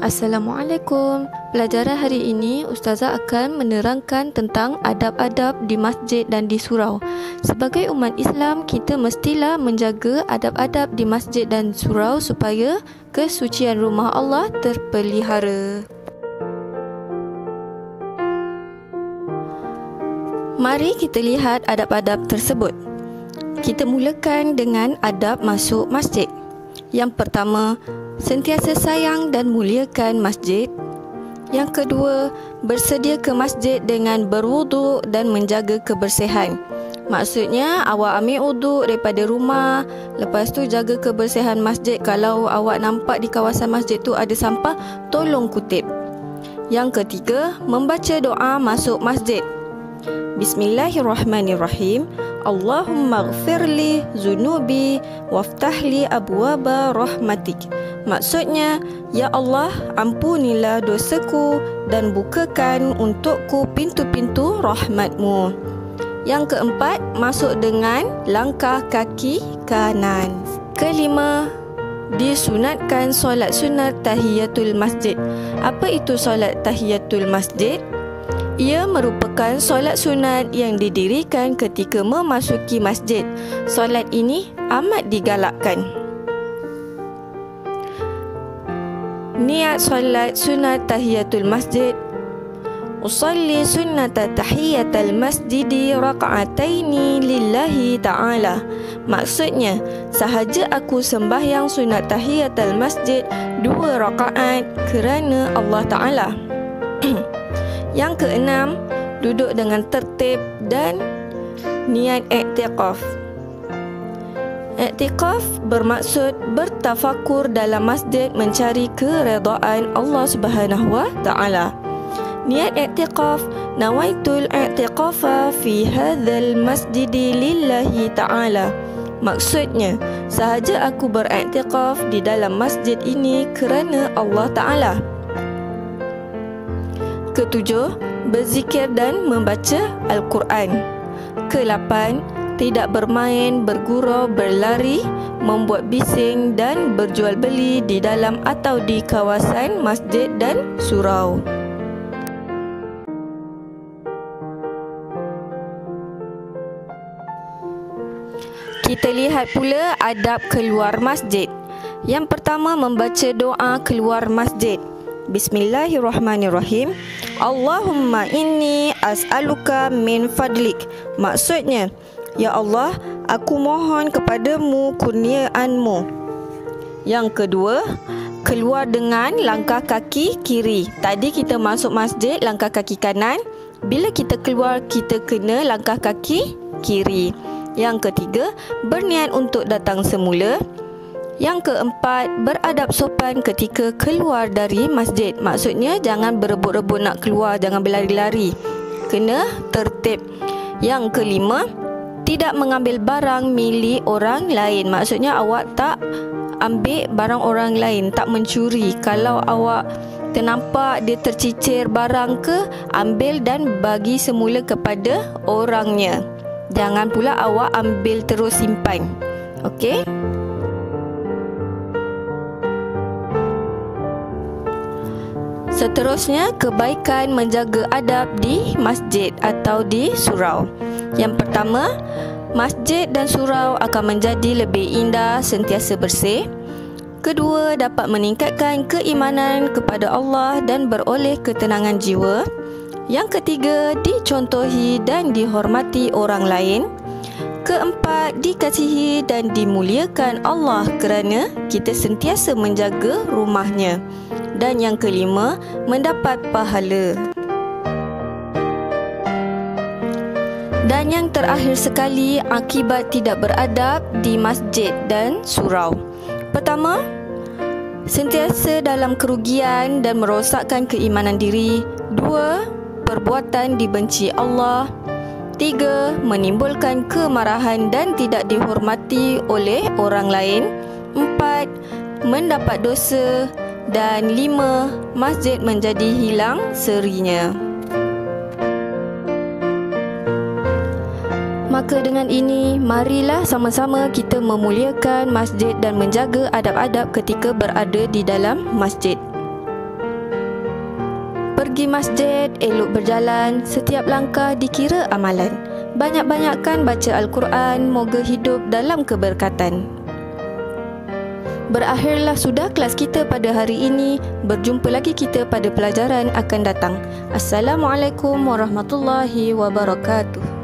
Assalamualaikum. Pelajaran hari ini Ustazah akan menerangkan tentang adab-adab di masjid dan di surau. Sebagai umat Islam, kita mestilah menjaga adab-adab di masjid dan surau supaya kesucian rumah Allah terpelihara. Mari kita lihat adab-adab tersebut. Kita mulakan dengan adab masuk masjid. Yang pertama, sentiasa sayang dan muliakan masjid. Yang kedua, bersedia ke masjid dengan berwuduk dan menjaga kebersihan. Maksudnya, awak ambil wuduk daripada rumah, lepas tu jaga kebersihan masjid. Kalau awak nampak di kawasan masjid tu ada sampah, tolong kutip. Yang ketiga, membaca doa masuk masjid. Bismillahirrahmanirrahim. Allahumma ghfirli zunubi waftahli abwaba rahmatik. Maksudnya, ya Allah, ampunilah dosaku dan bukakan untukku pintu-pintu rahmatmu. Yang keempat, masuk dengan langkah kaki kanan. Kelima, disunatkan solat sunat tahiyatul masjid. Apa itu solat tahiyatul masjid? Ia merupakan solat sunat yang didirikan ketika memasuki masjid. Solat ini amat digalakkan. Niat solat sunat tahiyatul masjid. Usalli sunnata tahiyatul masjidi raka'ataini lillahi ta'ala. Maksudnya, sahaja aku sembahyang sunat tahiyatul masjid 2 rakaat kerana Allah Ta'ala. Yang keenam, duduk dengan tertib dan niat i'tikaf. I'tikaf bermaksud bertafakur dalam masjid mencari keredaan Allah Subhanahu wa Ta'ala. Niat i'tikaf, nawaitul i'tikafa fi hadzal masjidi lillahi ta'ala. Maksudnya, sahaja aku beriktikaf di dalam masjid ini kerana Allah Ta'ala. Ketujuh, berzikir dan membaca Al-Quran. Kelapan, tidak bermain, bergurau, berlari, membuat bising dan berjual beli di dalam atau di kawasan masjid dan surau. Kita lihat pula adab keluar masjid. Yang pertama, membaca doa keluar masjid. Bismillahirrahmanirrahim. Allahumma inni as'aluka min fadlik. Maksudnya, ya Allah, aku mohon kepadamu kurniaanmu. Yang kedua, keluar dengan langkah kaki kiri. Tadi kita masuk masjid langkah kaki kanan. Bila kita keluar, kita kena langkah kaki kiri. Yang ketiga, berniat untuk datang semula. Yang keempat, beradab sopan ketika keluar dari masjid. Maksudnya, jangan berebut-rebut nak keluar, jangan berlari-lari. Kena tertib. Yang kelima, tidak mengambil barang milik orang lain. Maksudnya, awak tak ambil barang orang lain, tak mencuri. Kalau awak ternampak dia tercicir barang ke, ambil dan bagi semula kepada orangnya. Jangan pula awak ambil terus simpan. Okey? Seterusnya, kebaikan menjaga adab di masjid atau di surau. Yang pertama, masjid dan surau akan menjadi lebih indah, sentiasa bersih. Kedua, dapat meningkatkan keimanan kepada Allah dan beroleh ketenangan jiwa. Yang ketiga, dicontohi dan dihormati orang lain. Keempat, dikasihi dan dimuliakan Allah kerana kita sentiasa menjaga rumahnya. Dan yang kelima, mendapat pahala. Dan yang terakhir sekali, akibat tidak beradab di masjid dan surau. Pertama, sentiasa dalam kerugian dan merosakkan keimanan diri. Dua, perbuatan dibenci Allah. Tiga, menimbulkan kemarahan dan tidak dihormati oleh orang lain. Empat, mendapat dosa. Dan 5, masjid menjadi hilang serinya. Maka dengan ini, marilah sama-sama kita memuliakan masjid dan menjaga adab-adab ketika berada di dalam masjid. pergi masjid, elok berjalan, setiap langkah dikira amalan. Banyak-banyakkan baca Al-Quran, moga hidup dalam keberkatan. Berakhirlah sudah kelas kita pada hari ini. Berjumpa lagi kita pada pelajaran akan datang. Assalamualaikum warahmatullahi wabarakatuh.